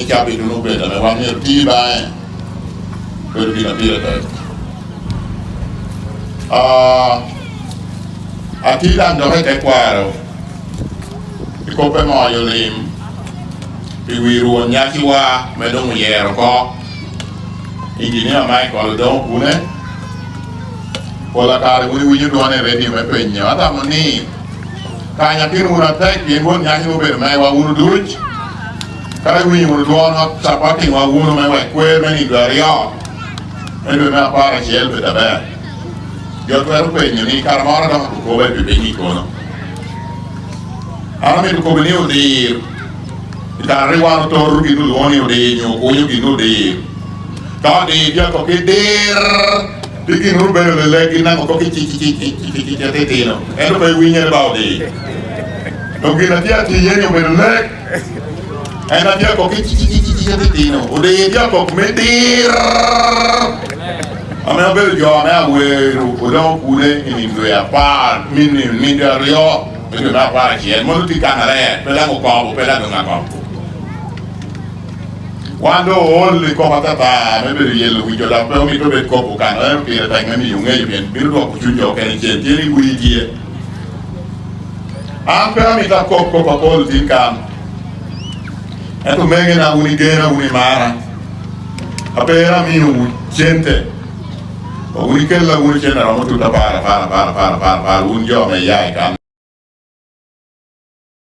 Capi tu non vede, ma quando io ti vai per dire te. A ti danno te quaro. I coppe moio lim. I wiru Nyaci wa me dong yero ko. Engineer Michael dong une. Pola kare wini doane ready me pegno. Ata moni. Kanya pin una tek yen won Nyaci no be me wa unu duch. Kare wini unu doane sapati wa unu me wa kwer me ni dario. Me be me apara ciel be dabe. Geoffrey pegno ni karmara da ko be be ni kono. Ara me ko be ni o dir. Ita arrivano torru che tu duoni o degno, coglio che tu dir. Ta di dia ko che dir. Di che non bene le leggi na ko che ci tetino. E lo per winner baudi. Non che la tia ti ieri per leg. E la tia ko che ci tetino. O de dia ko come dir. A me bel jo me aguero, o don cune in due a par, min da rio. Mi va fare chi è molto di canale, per la copo, per la donna copo. Quando olli copa tata, me per yello qui la per mi per copo canale, per la ngami un ngai bien, bir do ku junjo kan ci tieni ku yi. Anche a mi da copo copo di can. E tu me na unigena unimara. Apera mi un gente. O unikella unicena romo tutta para un gio me yai kan